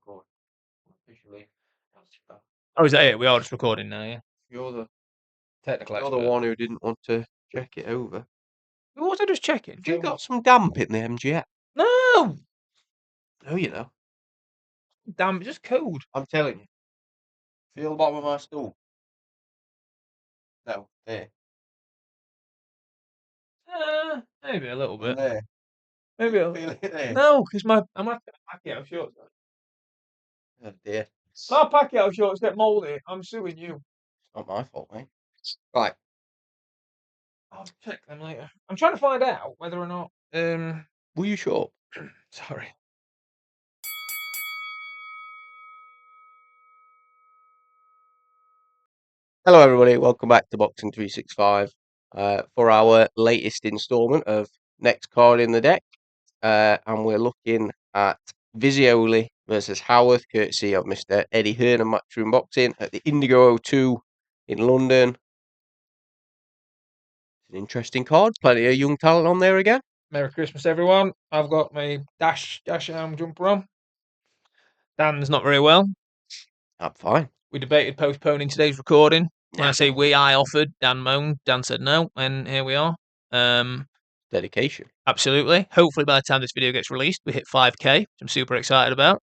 recording. Officially. Oh, is that it? We are just recording now, yeah. You're the Technical you're the expert. one who didn't want to check it over. What was I just checking? Have you got some damp in the MGF? No! No, you know. Damn, it's just cold. I'm telling you. Feel the bottom of my stool. No, there. Maybe a little And bit. there. Maybe a Feel it there. No, because I'm going to pack it out shorts. Oh dear. If I pack it out shorts, get mouldy, I'm suing you. It's not my fault, mate. Right. I'll check them later. I'm trying to find out whether or not. Were you sure? Sorry. Hello, everybody. Welcome back to Boxing 365 for our latest instalment of Next Card in the Deck. And we're looking at Visioli versus Howarth, courtesy of Mr. Eddie Hearn and Matchroom Boxing at the Indigo 02 in London. It's an interesting card. Plenty of young talent on there again. Merry Christmas, everyone. I've got my dash arm jumper on. Dan's not very well. I'm fine. We debated postponing today's recording. When Yeah. I say we, I offered. Dan moaned. Dan said no, and here we are. Dedication. Absolutely. Hopefully, by the time this video gets released, we hit 5K, which I'm super excited about.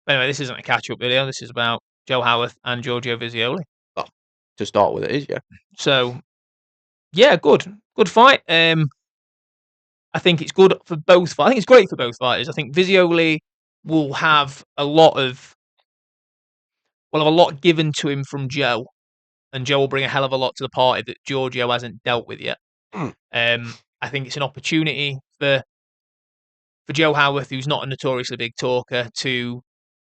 Anyway, this isn't a catch-up video. This is about Joe Howarth and Giorgio Visioli. Well, to start with, it is, yeah. So, yeah, good fight. I think it's good for both. I think it's great for both fighters. I think Visioli will have a lot given to him from Joe, and Joe will bring a hell of a lot to the party that Giorgio hasn't dealt with yet. I think it's an opportunity for Joe Howarth, who's not a notoriously big talker, to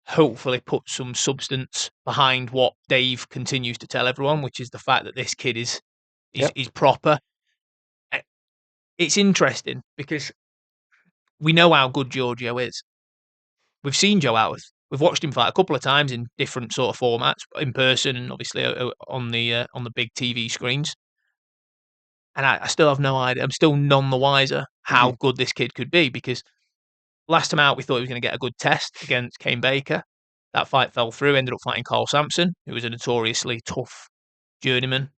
hopefully put some substance behind what Dave continues to tell everyone, which is the fact that this kid is proper. It's interesting because we know how good Giorgio is. We've seen Joe Howarth. We've watched him fight a couple of times in different sort of formats, in person and obviously on the big TV screens. And I still have no idea. I'm still none the wiser how good this kid could be, because last time out we thought he was going to get a good test against Kane Baker. That fight fell through. Ended up fighting Carl Sampson, who was a notoriously tough journeyman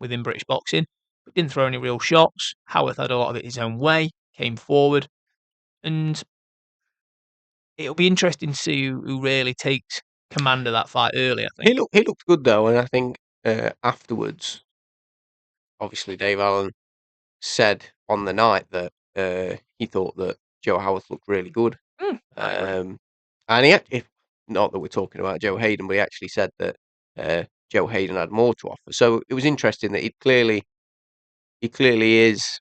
within British boxing, but didn't throw any real shots. Howarth had a lot of it his own way, came forward, and it'll be interesting to see who really takes command of that fight early. I think He looked good though, and I think afterwards, obviously Dave Allen said on the night that he thought that Joe Howarth looked really good. And he not that we're talking about Joe Hayden, but he actually said that Joe Hayden had more to offer. So it was interesting that he clearly is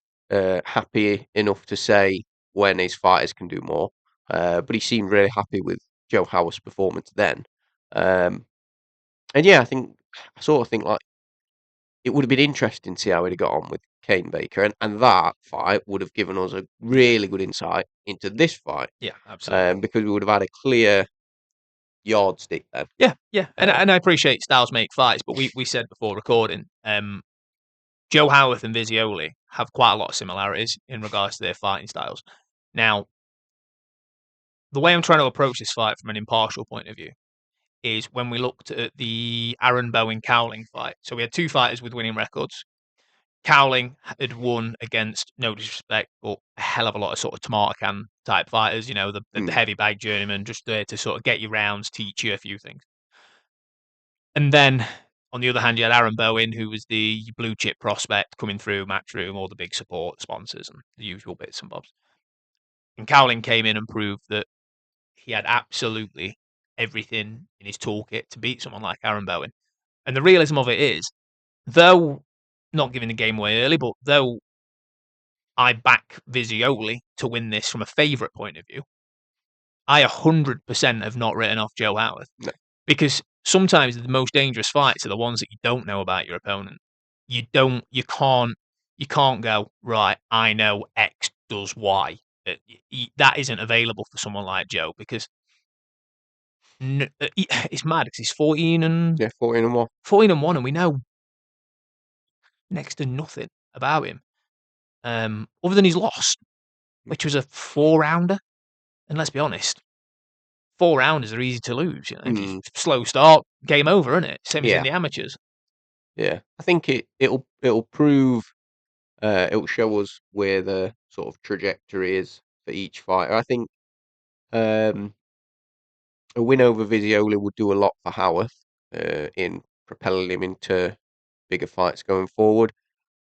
happy enough to say when his fighters can do more. But he seemed really happy with Joe Howarth's performance then. And yeah, I sort of think like it would have been interesting to see how he'd have got on with Kane Baker, and that fight would have given us a really good insight into this fight. Yeah, absolutely. Because we would have had a clear yardstick then. Yeah. And I appreciate styles make fights, but we said before recording, Joe Howarth and Visioli have quite a lot of similarities in regards to their fighting styles. Now, the way I'm trying to approach this fight from an impartial point of view is when we looked at the Aaron Bowen Cowling fight. So we had two fighters with winning records. Cowling had won against, no disrespect, but a hell of a lot of sort of tomato can type fighters, the heavy bag journeyman, just there to sort of get you rounds, teach you a few things. And then on the other hand, you had Aaron Bowen, who was the blue chip prospect coming through Matchroom, all the big support sponsors and the usual bits and bobs. And Cowling came in and proved that he had absolutely everything in his toolkit to beat someone like Aaron Bowen. And the realism of it is, though not giving the game away early, but though I back Visioli to win this from a favourite point of view, I 100% have not written off Joe Howarth. No. Because sometimes the most dangerous fights are the ones that you don't know about your opponent. You can't go, right, I know X does Y. That isn't available for someone like Joe, because it's mad because he's 14 and 1. 14-1, and we know next to nothing about him, other than he's lost, which was a 4-rounder. And let's be honest, 4 rounders are easy to lose. You know, if you slow start, game over, isn't it? Same as in the amateurs. Yeah, I think it'll prove, it'll show us where the sort of trajectory is for each fighter. I think a win over Visioli would do a lot for Howarth in propelling him into bigger fights going forward.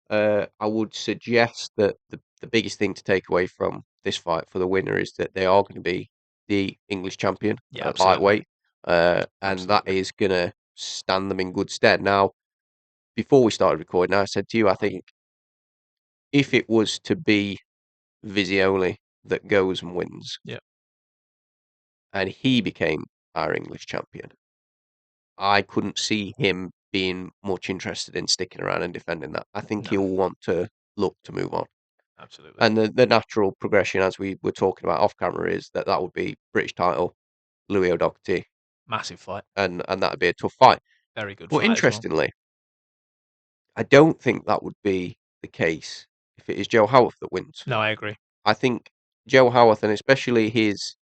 I would suggest that the biggest thing to take away from this fight for the winner is that they are going to be the English champion Yeah, at lightweight, and that Absolutely. is going to stand them in good stead. Now, before we started recording, I said to you, I think if it was to be Visioli that goes and wins, Yeah. and he became our English champion, I couldn't see him being much interested in sticking around and defending that. I think No. he'll want to look to move on. Absolutely. And the natural progression, as we were talking about off camera, is that that would be British title, Louis O'Doherty, Massive fight. and that would be a tough fight. Very good But fight as well. interestingly, I don't think that would be the case if it is Joe Howarth that wins. No, I agree. I think Joe Howarth, and especially his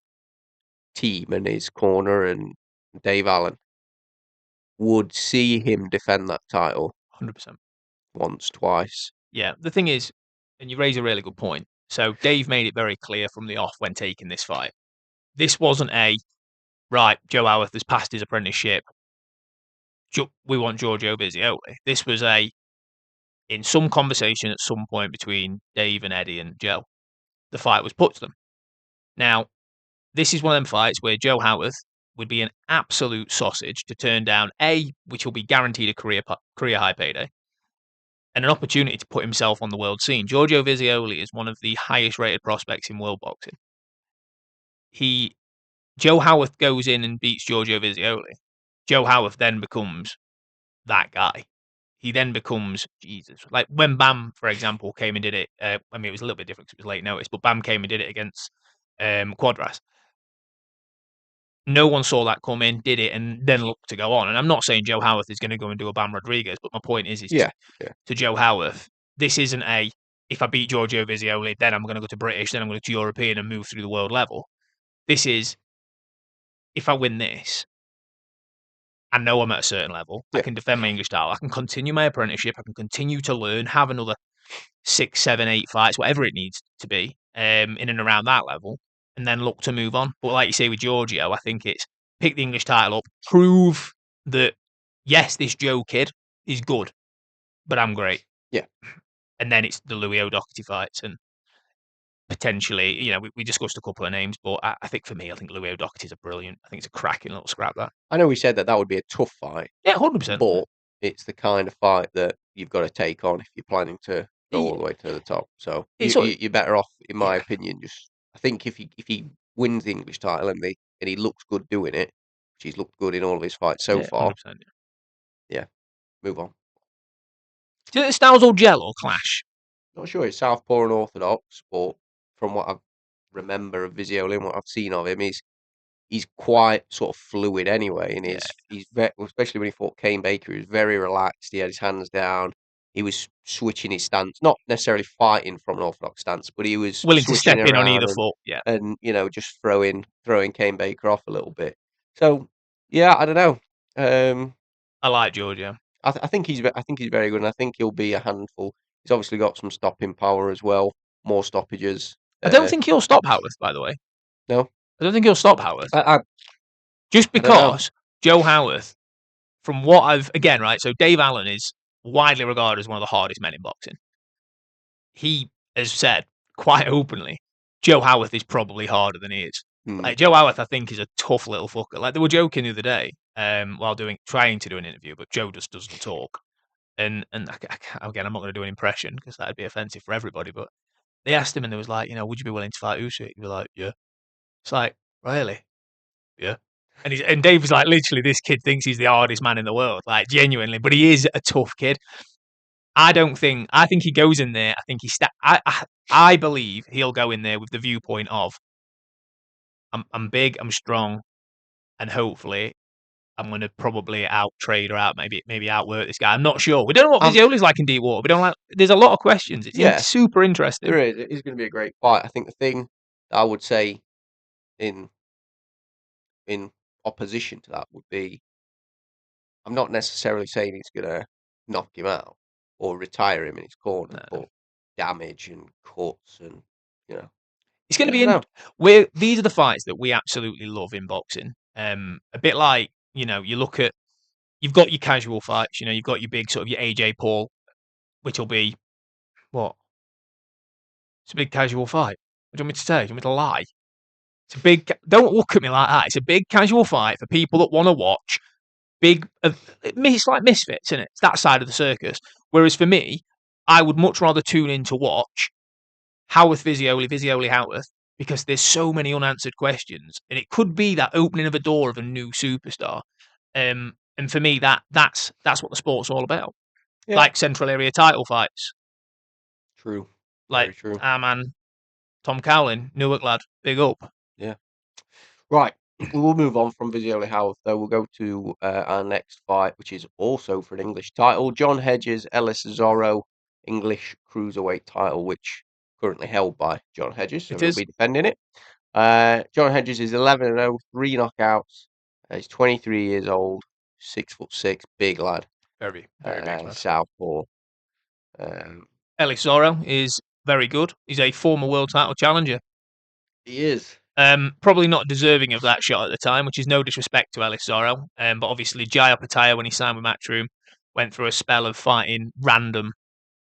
team and his corner and Dave Allen, would see him defend that title 100%. once, twice. Yeah, the thing is, and you raise a really good point. So Dave made it very clear from the off when taking this fight. This wasn't a, right, Joe Howarth has passed his apprenticeship. We want Giorgio Visioli. This was in some conversation at some point between Dave and Eddie and Joe, the fight was put to them. Now, this is one of them fights where Joe Howarth would be an absolute sausage to turn down, which will be guaranteed a career high payday, and an opportunity to put himself on the world scene. Giorgio Visioli is one of the highest rated prospects in world boxing. Joe Howarth goes in and beats Giorgio Visioli. Joe Howarth then becomes that guy. He then becomes Jesus. Like when Bam, for example, came and did it. I mean, it was a little bit different because it was late notice, but Bam came and did it against Quadras. No one saw that come in, did it, and then looked to go on. And I'm not saying Joe Howarth is going to go and do a Bam Rodriguez, but my point is Yeah. to Joe Howarth, this isn't if I beat Giorgio Visioli, then I'm going to go to British, then I'm going to European and move through the world level. This is, if I win this, I know I'm at a certain level. I can defend my English title. I can continue my apprenticeship. I can continue to learn, have another 6, 7, 8 fights, whatever it needs to be, in and around that level, and then look to move on. But like you say with Giorgio, I think it's pick the English title up, prove that, yes, this Joe kid is good, but I'm great. Yeah. And then it's the Louis O'Doherty fights and potentially, we discussed a couple of names, but I think for me, I think Louis O'Doherty's a brilliant. I think it's a cracking little scrap, that. I know we said that would be a tough fight. Yeah, 100%. But it's the kind of fight that you've got to take on if you're planning to go all the way to the top. So you're better off, in my opinion. I think if he wins the English title and he looks good doing it, which he's looked good in all of his fights so far. 100%, yeah, move on. Do you think the styles all gel or clash? Not sure it's southpaw and orthodox, but from what I remember of Visioli and what I've seen of him, he's quite sort of fluid anyway, and he's very, especially when he fought Kane Baker, he was very relaxed. He had his hands down. He was switching his stance, not necessarily fighting from an orthodox stance, but he was willing to step in on either and, foot. and just throwing Kane Baker off a little bit. So yeah, I don't know. I like Giorgio. I think he's very good, and I think he'll be a handful. He's obviously got some stopping power as well, more stoppages. I don't think he'll stop Howarth, by the way. No, I don't think he'll stop Howarth. Just I don't know. because Joe Howarth, from what I've right. So Dave Allen is widely regarded as one of the hardest men in boxing. He has said quite openly, Joe Howarth is probably harder than he is. Like Joe Howarth, I think, is a tough little fucker. Like they were joking the other day, while trying to do an interview, but Joe just doesn't talk. And again, I'm not going to do an impression because that'd be offensive for everybody. But they asked him, and they was like, would you be willing to fight Usyk? He'd be like, yeah. It's like, really? Yeah. And Dave was like, literally, this kid thinks he's the hardest man in the world, like genuinely. But he is a tough kid. I think he goes in there. I think I believe he'll go in there with the viewpoint of, I'm big, I'm strong, and hopefully I'm going to probably out-trade or maybe outwork this guy. I'm not sure. We don't know what Visioli's like in deep water. We don't like. There's a lot of questions. It's super interesting. There is. It is going to be a great fight. I think the thing that I would say in in opposition to that would be, I'm not necessarily saying he's going to knock him out or retire him in his corner, but damage and cuts and, It's going to be these are the fights that we absolutely love in boxing. A bit like, you look at, you've got your casual fights, you've got your big sort of your AJ Paul, which will be, what? It's a big casual fight. What do you want me to say? Do you want me to lie? It's a big, don't look at me like that. It's a big casual fight for people that want to watch it's like Misfits, isn't it? It's that side of the circus. Whereas for me, I would much rather tune in to watch Howarth Visioli Howarth, because there's so many unanswered questions, and it could be that opening of a door of a new superstar. And for me, that's what the sport's all about. Yeah. Like central area title fights. True. Like, very true. Our man, Tom Cowlin, Newark lad, big up. Yeah. Right. We will move on from Visioli Howarth, though. We'll go to our next fight, which is also for an English title. John Hedges, Ayton Zorro, English cruiserweight title, which currently held by John Hedges, so he'll be defending it. John Hedges is 11-0, 3 knockouts. He's 23 years old, 6'6", big lad. Very, very big lad. Southpaw. Ayton Zorro is very good. He's a former world title challenger. He is. Probably not deserving of that shot at the time, which is no disrespect to Ayton Zorro. But obviously, Jai Opetaia, when he signed with Matchroom, went through a spell of fighting random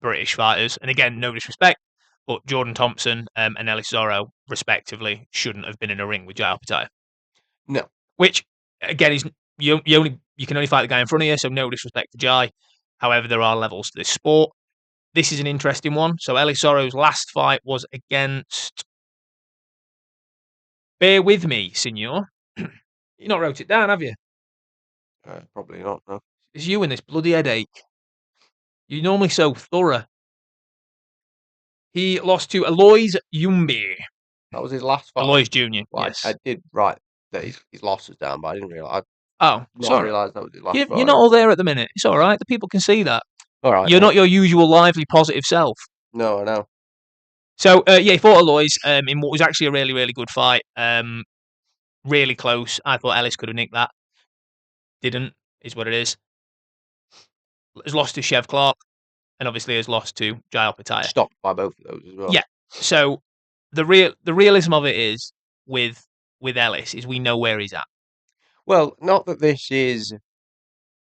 British fighters. And again, no disrespect, but Jordan Thompson and Ayton Zorro, respectively, shouldn't have been in a ring with Jai Opetaia. No. Which, again, is you can only fight the guy in front of you, so no disrespect to Jai. However, there are levels to this sport. This is an interesting one. So Ayton Zorro's last fight was against... Bear with me, senor. You not wrote it down, have you? Probably not, no. It's you and this bloody headache. You're normally so thorough. He lost to Alois Yumbi. That was his last fight? Alois Jr., well, yes. I did write that his loss was down, but I didn't realise. Sorry. Realised that was his last fight. You're not all there at the minute. It's all right. The people can see that. All right. You're not your usual lively, positive self. No, I know. So, he fought Alois in what was actually a really, really good fight. Really close. I thought Ellis could have nicked that. Didn't, is what it is. Has lost to Chev Clark, and obviously has lost to Jai Opetaia. Stopped by both of those as well. Yeah. So the realism of it is with Ellis is we know where he's at. Well, not that this is.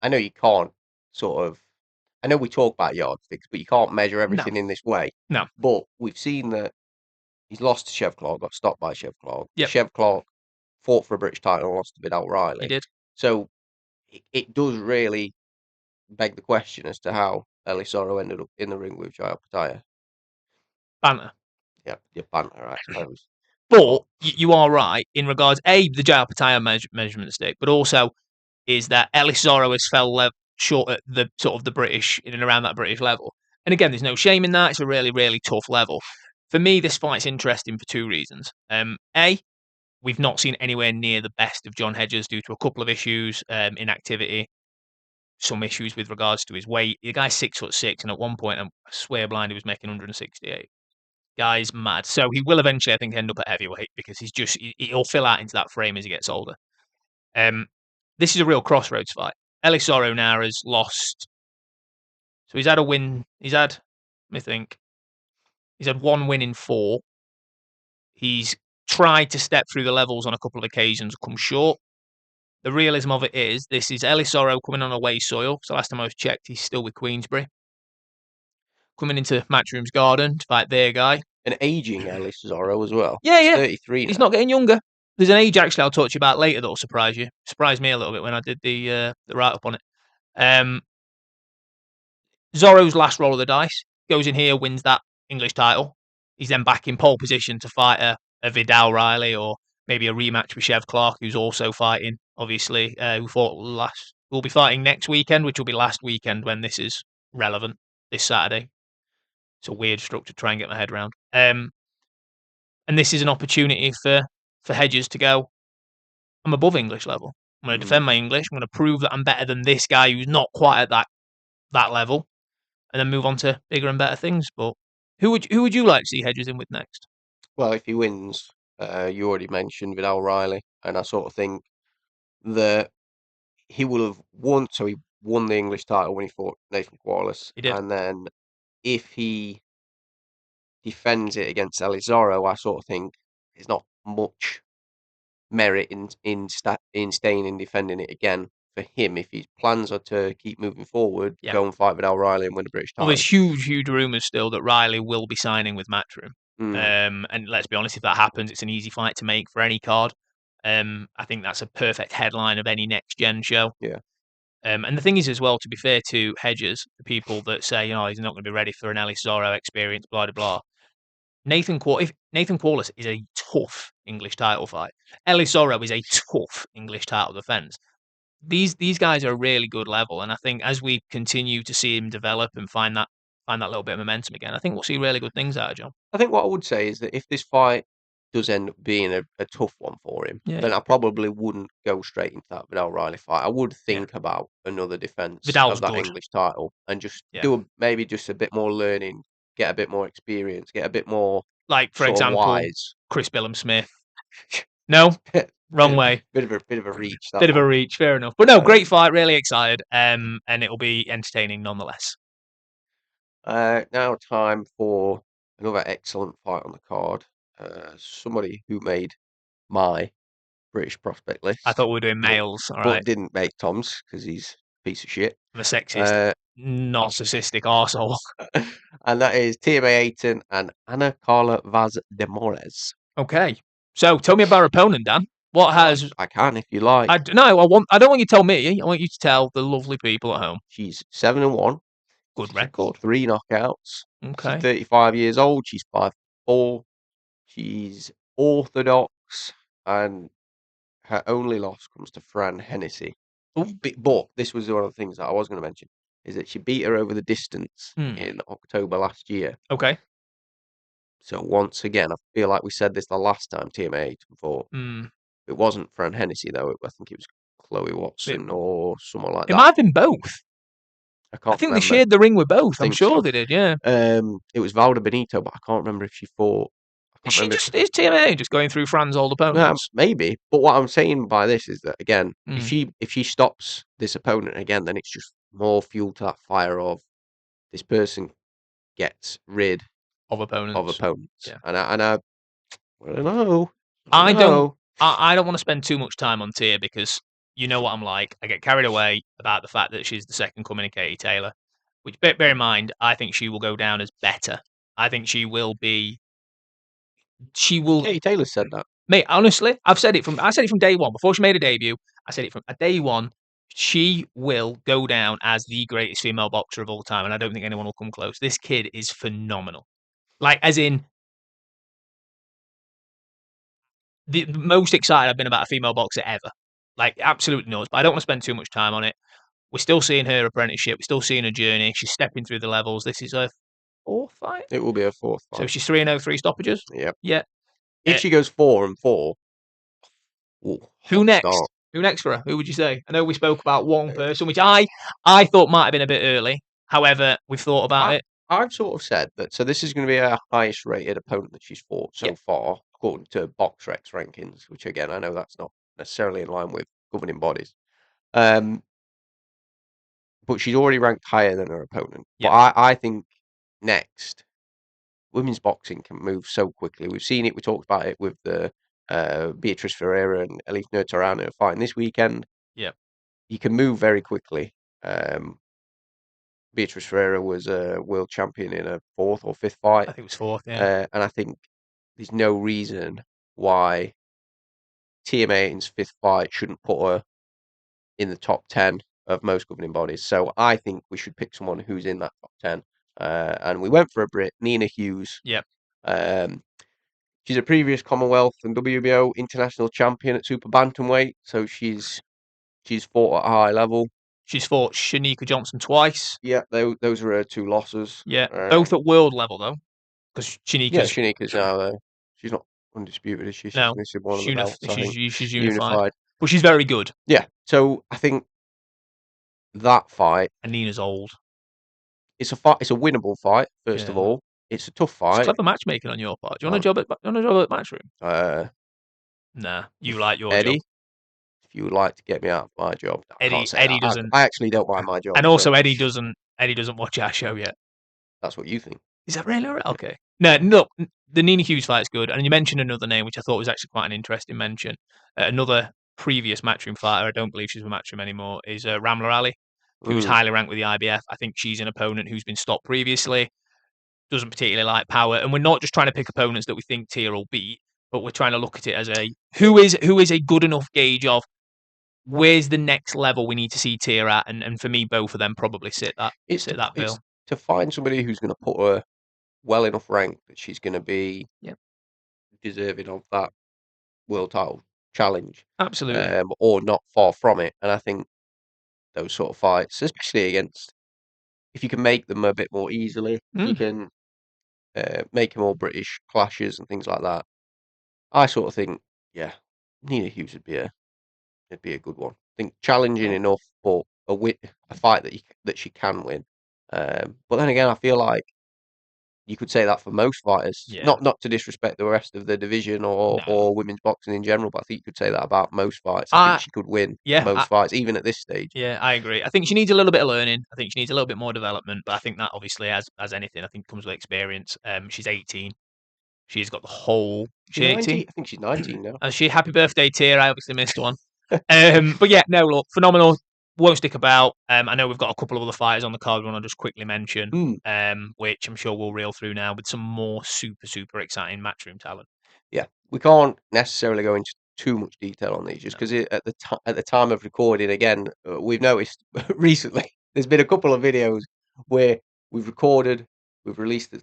I know you can't sort of. I know we talk about yardsticks, but you can't measure everything in this way. No. But we've seen that he's lost to Chev Clark, got stopped by Chev Clark. Yep. Chev Clark fought for a British title and lost to Vidal Riley. He did. So it does really beg the question as to how Ayton Zorro ended up in the ring with Jai Opetaia. Banter. Yeah, banter, I suppose. But you are right in regards, the Jai Opetaia measurement stick, but also is that Ayton Zorro has fell short at the sort of the British, in and around that British level. And again, there's no shame in that. It's a really, really tough level. For me, this fight's interesting for two reasons. A, we've not seen anywhere near the best of John Hedges due to a couple of issues, inactivity, some issues with regards to his weight. The guy's 6'6", and at one point, I swear blind, he was making 168. Guy's mad. So he will eventually, I think, end up at heavyweight because he'll fill out into that frame as he gets older. This is a real crossroads fight. Ayton Zorro now has lost. So he's had a win. Let me think. He's had one win in 4. He's tried to step through the levels on a couple of occasions, come short. The realism of it is, this is Ayton Zorro coming on away soil. So last time I was checked, he's still with Queensbury. Coming into Matchroom's Garden to fight their guy. An aging Ayton Zorro as well. Yeah. He's 33 now. He's not getting younger. There's an age, actually, I'll talk to you about later that will surprise you. Surprised me a little bit when I did the write-up on it. Zorro's last roll of the dice. Goes in here, wins that English title. He's then back in pole position to fight a Vidal Riley or maybe a rematch with Chev Clark, who's also fighting, obviously, who fought last. We'll be fighting next weekend, which will be last weekend when this is relevant, this Saturday. It's a weird structure to try and get my head around. And this is an opportunity for Hedges to go, I'm above English level. I'm going to defend my English. I'm going to prove that I'm better than this guy who's not quite at that level, and then move on to bigger and better things. But who would you like to see Hedges in with next? Well, if he wins, you already mentioned Vidal Riley, and I sort of think that he will have won. So he won the English title when he fought Nathan Wallace, He did. and then if he defends it against Zorro, I sort of think there's not much merit in staying and defending it again for him. If his plans are to keep moving forward, Yeah. go and fight with Riley and win the British title. Well, there's huge rumours still that Riley will be signing with Matchroom. Mm. And let's be honest, if that happens, it's an easy fight to make for any card. I think that's a perfect headline of any next gen show. Yeah. And the thing is, as well, to be fair to Hedges, the people that say, he's not going to be ready for an Ellis Zorro experience, blah, blah, blah. Nathan Qualis is a tough English title fight. Ellis Zorro is a tough English title defense. These guys are a really good level, and I think as we continue to see him develop and find that little bit of momentum again, I think we'll see really good things out of John. I think what I would say is that if this fight does end up being a tough one for him, then I probably wouldn't go straight into that Vidal Riley fight. I would think about another defense Vidal's of that good. English title and just do maybe just a bit more learning, get a bit more experience, get a bit more like for sort of example, wise. Chris Billum Smith. No, wrong way. Bit of a reach. Bit of a reach. Fair enough. But no, great fight. Really excited. And it'll be entertaining nonetheless. Now time for another excellent fight on the card. Somebody who made my British prospect list. I thought we were doing males, but didn't make Tom's because he's a piece of shit. I'm a sexist, narcissistic arsehole. And that is TMA Ayton and Ana Carla Vaz de Moraes. Okay, so tell me about her opponent, Dan. What has I can if you like. I don't want you to tell me. I want you to tell the lovely people at home. She's 7-1. Good record. 3 knockouts. Okay. She's 35 years old. She's 5'4". She's orthodox, and her only loss comes to Fran Hennessy. But this was one of the things that I was going to mention, is that she beat her over the distance in October last year. Okay. So once again, I feel like we said this the last time TMA Ayton fought. It wasn't Fran Hennessy, though. I think it was Chloe Watson or someone like that. It might have been both. I can't think remember. They shared the ring with both. I'm sure they did, yeah. It was Valda Benito, but I can't remember if she fought. Is TMA just going through Fran's old opponents? Maybe. But what I'm saying by this is that, again, if she stops this opponent again, then it's just more fuel to that fire of this person gets rid of opponents. Yeah. And I don't know. I don't want to spend too much time on Tia because you know what I'm like. I get carried away about the fact that she's the second coming of Katie Taylor. Which, bear in mind, I think she will go down as better. I think she will be. She will. Katie Taylor said that. Mate, honestly, I said it from day one. Before she made a debut, I said it from day one. She will go down as the greatest female boxer of all time, and I don't think anyone will come close. This kid is phenomenal. Like, as in, the most excited I've been about a female boxer ever. Like, absolutely nuts. But I don't want to spend too much time on it. We're still seeing her apprenticeship. We're still seeing her journey. She's stepping through the levels. This is her 4th fight. It will be her 4th fight. So she's 3-0, 3 stoppages. Yep. Yeah. If she goes 4-4, who next? Start. Who next for her? Who would you say? I know we spoke about one person, which I thought might have been a bit early. However, we've thought about it. I've sort of said that. So this is going to be her highest rated opponent that she's fought so far, according to BoxRec rankings. Which again, I know that's not necessarily in line with governing bodies. But she's already ranked higher than her opponent. But I think next, women's boxing can move so quickly. We've seen it. We talked about it with the Beatrice Ferreira and Elif Nurtarana fighting this weekend. Yeah, you can move very quickly. Beatrice Ferreira was a world champion in a 4th or 5th fight. I think it was 4th, yeah. And I think there's no reason why TMA Ayton's 5th fight shouldn't put her in the top 10 of most governing bodies. So I think we should pick someone who's in that top 10. And we went for a Brit, Nina Hughes. Yep. She's a previous Commonwealth and WBO international champion at super bantamweight. So she's fought at a high level. She's fought Shanika Johnson twice. Yeah, those are her 2 losses. Yeah, both at world level though, because Shanika's now she's not undisputed, is she? She's missing one of the belts. She's unified, but she's very good. Yeah, so I think that fight. And Nina's old. It's a fight. It's a winnable fight. First of all, it's a tough fight. It's clever matchmaking on your part. Do you want a job at Matchroom? Nah, you like your Eddie, job. if you would like to get me out of my job. I can't say Eddie that. doesn't. I actually don't mind my job. And also, so Eddie doesn't watch our show yet. that's what you think. Is that really right? Okay. No, look, the Nina Hughes fight's good, and you mentioned another name, which I thought was actually quite an interesting mention. Another previous Matchroom fighter, I don't believe she's with Matchroom anymore, is Ramla Ali, who's highly ranked with the IBF. I think she's an opponent who's been stopped previously, doesn't particularly like power, and we're not just trying to pick opponents that we think Tia will beat, but we're trying to look at it as a who is a good enough gauge of where's the next level we need to see Tia at, and for me, both of them probably sit that It's bill. to find somebody who's going to put her well enough ranked that she's going to be deserving of that world title challenge, Absolutely. or not far from it. And I think those sort of fights, especially against, if you can make them a bit more easily, if you can make them all British clashes and things like that, I sort of think, yeah, Nina Hughes would be a good one. I think challenging enough, but a fight that she can win. But then again, I feel like you could say that for most fighters. Yeah. Not to disrespect the rest of the division No. or women's boxing in general, but I think you could say that about most fights. I think she could win most fights, even at this stage. Yeah, I agree. I think she needs a little bit of learning. I think she needs a little bit more development. But I think that obviously, as anything, I think comes with experience. She's 18. She's got the whole. She's She's 18. 19. I think she's 19 now. She happy birthday, Tia. I obviously missed one. But yeah, no, look, phenomenal. Won't stick about. I know we've got a couple of other fighters on the card we want to just quickly mention, which I'm sure we'll reel through now with some more super exciting matchroom talent. Yeah, we can't necessarily go into too much detail on these just because at the time of recording, again, we've noticed recently there's been a couple of videos where we've recorded, we've released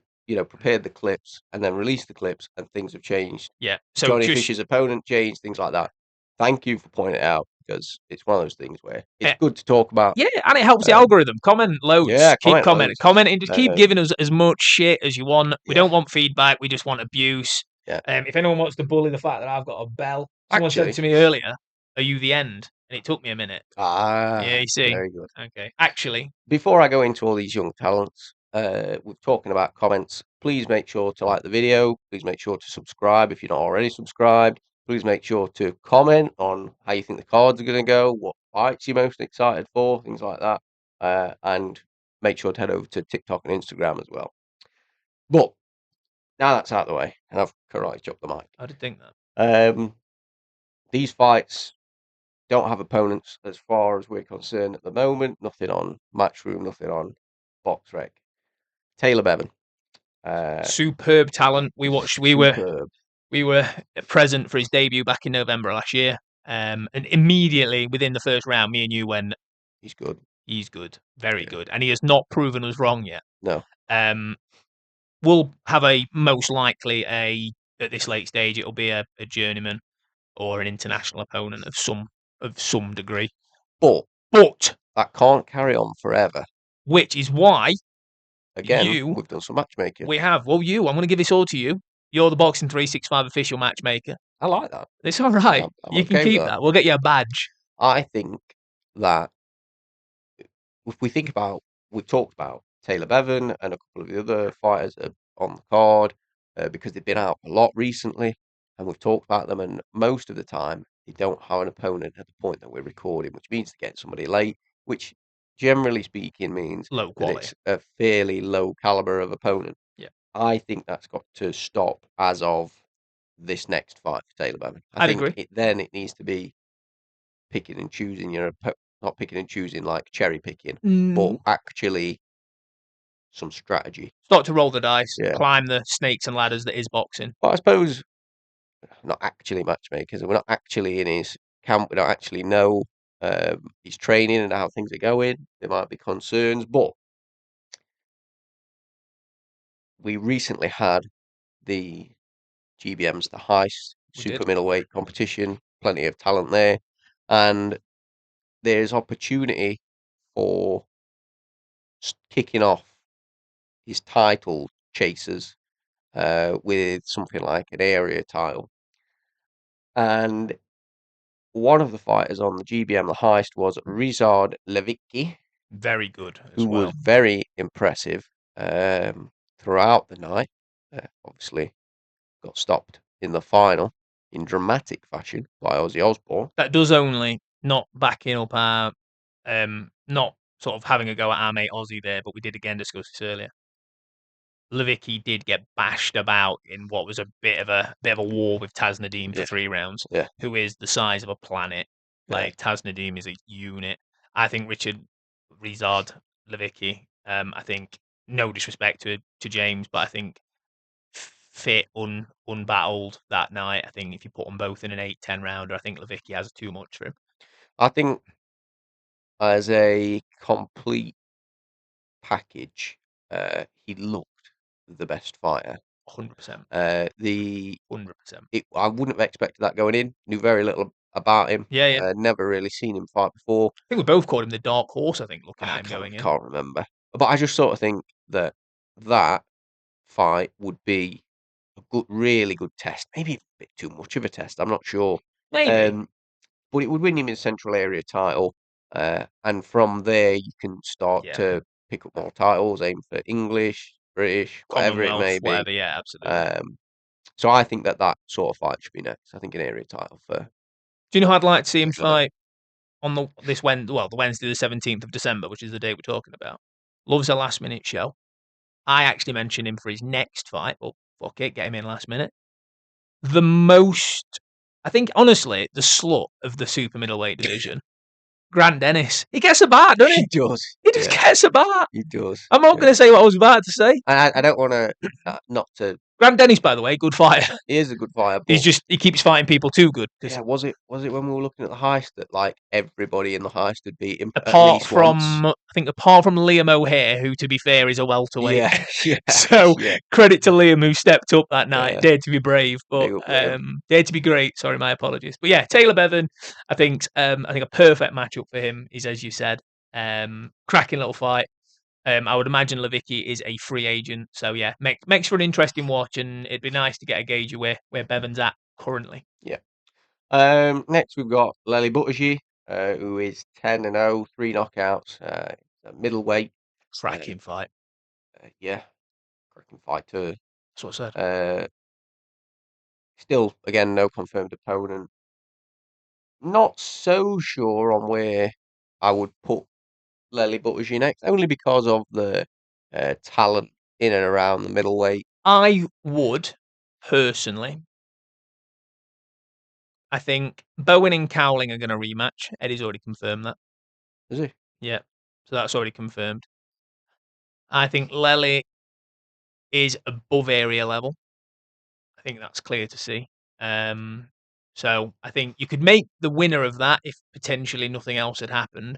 prepared the clips and then released the clips, and things have changed. Yeah, so Johnny Fisher's opponent changed, things like that. Thank you for pointing it out, because it's one of those things where it's good to talk about. Yeah, and it helps the algorithm. Comment loads. Yeah, keep commenting. Commenting. Just keep giving us as much shit as you want. We don't want feedback. We just want abuse. Yeah. If anyone wants to bully the fact that I've got a bell, someone said to me earlier, "Are you the end?" And it took me a minute. Yeah, you see. Very good. Okay. Actually, before I go into all these young talents, we're talking about comments. Please make sure to like the video. Please make sure to subscribe if you're not already subscribed. Please make sure to comment on how you think the cards are going to go, what fights you're most excited for, things like that. And make sure to head over to TikTok and Instagram as well. But now that's out of the way, and I've karate chopped the mic. I did think that. These fights don't have opponents as far as we're concerned at the moment. Nothing on Matchroom, nothing on BoxRec. Taylor Bevan. Superb talent. We watched. We were present for his debut back in November last year. And immediately within the first round, me and you went, he's good. He's good. Very good. And he has not proven us wrong yet. No. We'll have most likely at this late stage, it'll be a journeyman or an international opponent of some degree. But that can't carry on forever. Which is why we've done some matchmaking. We have. Well, I'm going to give this all to you. You're the Boxing 365 official matchmaker. I like that. It's all right. You can keep that. We'll get you a badge. I think that if we think about, we've talked about Taylor Bevan and a couple of the other fighters on the card because they've been out a lot recently, and we've talked about them, and most of the time they don't have an opponent at the point that we're recording, which means to get somebody late, which generally speaking means low quality. That it's a fairly low caliber of opponent. Yeah, I think that's got to stop as of this next fight for Taylor Bevan. I think it needs to be picking and choosing not picking and choosing like cherry picking, but actually some strategy. Start to roll the dice, climb the snakes and ladders that is boxing. Well, I suppose not actually matchmakers. We're not actually in his camp. We don't actually know his training and how things are going. There might be concerns, but we recently had the GBM's, the Heist super middleweight competition. Plenty of talent there, and there's opportunity for kicking off his title chasers with something like an area title. And one of the fighters on the GBM, the Heist, was Rizard Levicki. Very good who was very impressive throughout the night. Obviously got stopped in the final. in dramatic fashion by Ozzy Osbourne. That does only not backing up our, not sort of having a go at our mate Ozzy there, but we did again discuss this earlier. Levicki did get bashed about in what was a bit of a war with Taz Nadeem for 3 rounds. Yeah. Who is the size of a planet? Like Taz Nadeem is a unit. I think Richard Rizard Levicki. I think no disrespect to James, but I think fit unbattled that night. I think if you put them both in an 8-10 rounder, I think Levicki has too much for him. I think as a complete package, he looked the best fighter. 100%. 100%. I wouldn't have expected that going in. Knew very little about him. Yeah. Never really seen him fight before. I think we both called him the dark horse. I think looking at him going in. I can't remember, but I just sort of think that fight would be a really good test. Maybe a bit too much of a test. I'm not sure. Maybe. But it would win him his Central Area title, and from there you can start to pick up more titles, aim for English, British, whatever it may be. Whatever, yeah, absolutely. So I think that sort of fight should be next. I think an area title for. Do you know who I'd like to see him fight on the Wednesday, the 17th of December, which is the day we're talking about? Loves a last minute show. I actually mentioned him for his next fight, but fuck it, get him in last minute. I think, honestly, the slut of the super middleweight division, Grant Dennis. He gets a bat, doesn't he? He does. He just gets a bat. He does. I'm not going to say what I was about to say. I don't want to not to. Grant Dennis, by the way, good fighter. He is a good fighter. He keeps fighting people too good. Yeah, was it when we were looking at the heist that like everybody in the heist had beat him apart from Liam O'Hare, who to be fair is a welterweight. So credit to Liam who stepped up that night, dared to be brave, but dared to be great. Sorry, my apologies. But yeah, Taylor Bevan, I think a perfect matchup for him is, as you said, cracking little fight. I would imagine Levicki is a free agent, so yeah, makes for an interesting watch, and it'd be nice to get a gauge of where Bevan's at currently. Yeah. Next we've got Lely Buttigieg, who is 10-0, 3 knockouts, middleweight. Cracking fight. Cracking fight too. That's what I said. Still, again, no confirmed opponent. Not so sure on where I would put Lely Buttigieg next, only because of the talent in and around the middleweight. I would, personally, I think Bowen and Cowling are going to rematch. Eddie's already confirmed that. Is he? Yeah. So that's already confirmed. I think Lely is above area level. I think that's clear to see. So I think you could make the winner of that if potentially nothing else had happened.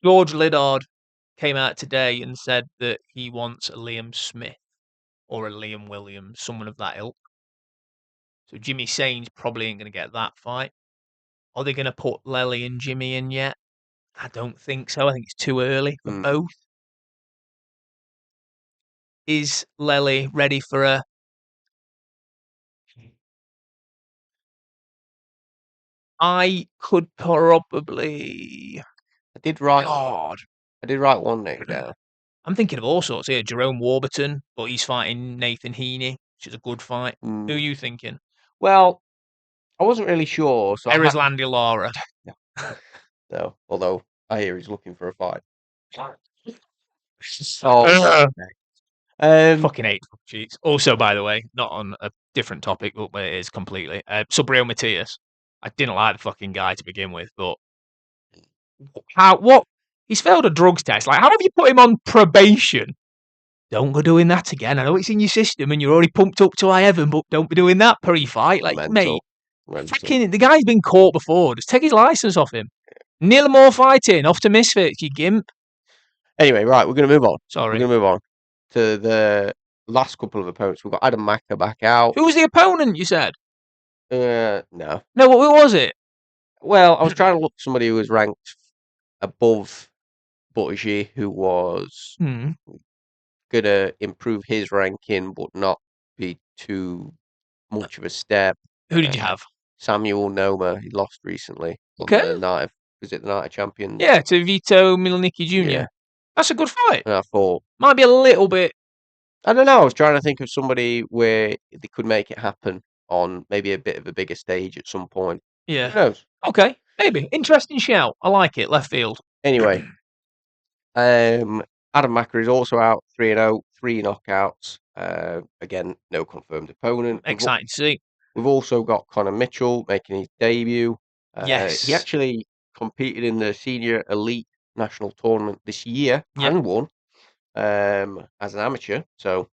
George Liddard came out today and said that he wants a Liam Smith or a Liam Williams, someone of that ilk. So Jimmy Sains probably ain't going to get that fight. Are they going to put Lely and Jimmy in yet? I don't think so. I think it's too early for both. Is Lely ready for a... I could probably... I did write one name down. I'm thinking of all sorts here. Jerome Warburton, but he's fighting Nathan Heaney, which is a good fight. Who are you thinking? Well, I wasn't really sure. So Erislandy Lara. No, although I hear he's looking for a fight. Fucking hate cheats. Also, by the way, not on a different topic, but it is completely. Subriel Matias. I didn't like the fucking guy to begin with, but he's failed a drugs test. Like, how have you put him on probation? Don't go doing that again. I know it's in your system and you're already pumped up to high heaven, but don't be doing that pre-fight. Like, mate, freaking, the guy's been caught before. Just take his license off him. Neil more fighting, off to Misfits, you gimp. Anyway, right, we're going to move on. Sorry. We're going to move on to the last couple of opponents. We've got Adam Maca back out. Who was the opponent, you said? No. No, who was it? Well, I was trying to look for somebody who was ranked above Buttigieg, who was going to improve his ranking, but not be too much of a step. Who did you have? Samuel Noma. He lost recently. Okay. Was it the Night of Champions? Yeah, to Vito Milnicki Jr. Yeah. That's a good fight. And I thought might be a little bit I don't know. I was trying to think of somebody where they could make it happen on maybe a bit of a bigger stage at some point. Yeah. Who knows? Okay, maybe. Interesting shout. I like it. Left field. Anyway, Adam Maca is also out 3-0, 3 knockouts. Again, no confirmed opponent. Exciting to see. We've also got Connor Mitchell making his debut. Yes. He actually competed in the senior elite national tournament this year and won as an amateur. So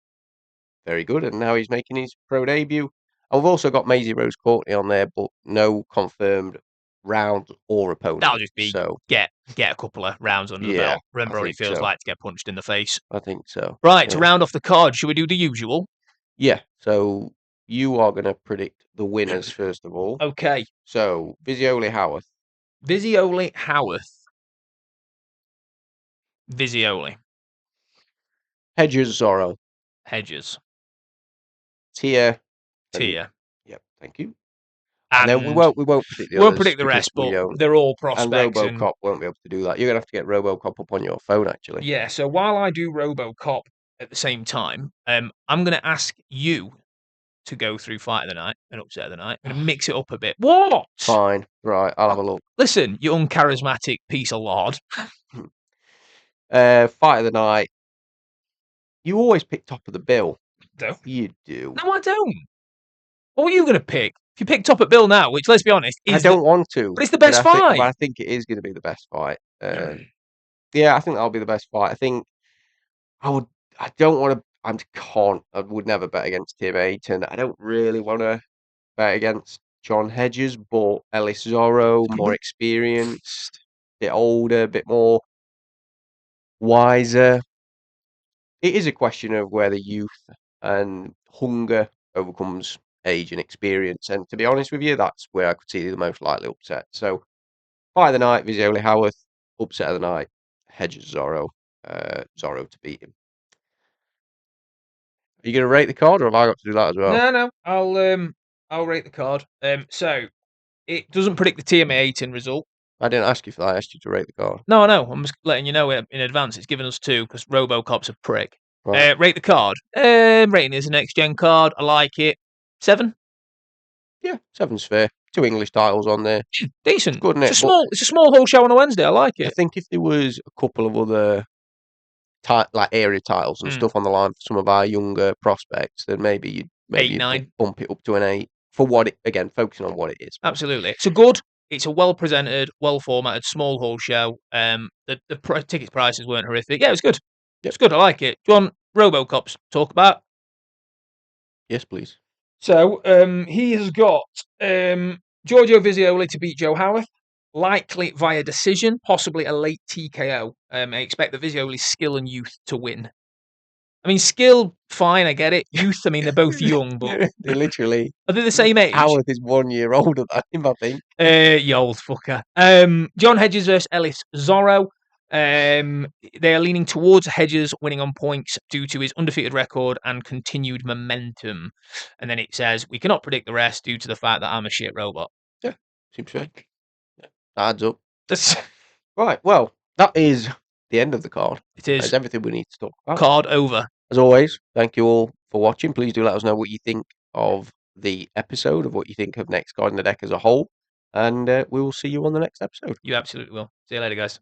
very good. And now he's making his pro debut. And we've also got Maisie Rose Courtney on there, but no confirmed round or opponent. That'll just be so get a couple of rounds under the belt. Remember what it feels like to get punched in the face. I think so. Right, to round off the card, should we do the usual? Yeah, so you are going to predict the winners first of all. Okay. So, Visioli Howarth. Visioli Howarth. Visioli. Hedges Zorro. Hedges. Tia. Yep, thank you. And then we won't predict the others. Won't predict the rest, but they're all prospects. And RoboCop won't be able to do that. You're going to have to get RoboCop up on your phone, actually. Yeah, so while I do RoboCop at the same time, I'm going to ask you to go through Fight of the Night and Upset of the Night. I'm going to mix it up a bit. What? Fine. Right, I'll have a look. Listen, you uncharismatic piece of lard. Fight of the Night. You always pick top of the bill. No. You do. No, I don't. What were you going to pick? If you pick top at bill now, which, let's be honest, I don't want to. But it's the best fight. But I think it is going to be the best fight. Yeah, I think that'll be the best fight. I think I would. I don't want to. I would never bet against Tim Ayton. I don't really want to bet against John Hedges, but Ellis Zorro, more experienced, a bit older, a bit more wiser. It is a question of whether youth and hunger overcomes age and experience. And to be honest with you, that's where I could see the most likely upset. So, Fight of the Night, Visioli Howarth. Upset of the Night, Hedges Zorro. Zorro to beat him. Are you going to rate the card, or have I got to do that as well? No. I'll rate the card. So it doesn't predict the TMA 18 result. I didn't ask you for that. I asked you to rate the card. No, I'm just letting you know in advance. It's given us 2 because RoboCop's a prick. Right. Rate the card. Rating is a next gen card. I like it. 7. Yeah, 7's fair. 2 English titles on there. Decent. It's good, isn't it? It's a small whole show on a Wednesday. I like it. I think if there was a couple of other like area titles and stuff on the line for some of our younger prospects, then maybe you'd 8, 9. bump it up to an 8 for what it, again, focusing on what it is. Absolutely. It's a well presented, well formatted, small hall show. The ticket prices weren't horrific. Yeah, it was good. Yep. It's good. I like it. Do you want RoboCops to talk about? Yes, please. So he has got Giorgio Visioli to beat Joe Howarth, likely via decision, possibly a late TKO. I expect the Visioli's skill and youth to win. I mean, skill, fine, I get it. Youth, I mean, they're both young, but they literally are they the same age? Howarth is 1 year older than him, I think. You old fucker. John Hedges versus Ellis Zorro. They are leaning towards Hedges winning on points due to his undefeated record and continued momentum. And then it says, we cannot predict the rest due to the fact that I'm a shit robot. Yeah, seems fair. Yeah, that adds up. That's... Right, well, that is the end of the card. It is. That's everything we need to talk about. Card over. As always, thank you all for watching. Please do let us know what you think of the episode, of what you think of Next Card in the Deck as a whole. And we will see you on the next episode. You absolutely will. See you later, guys.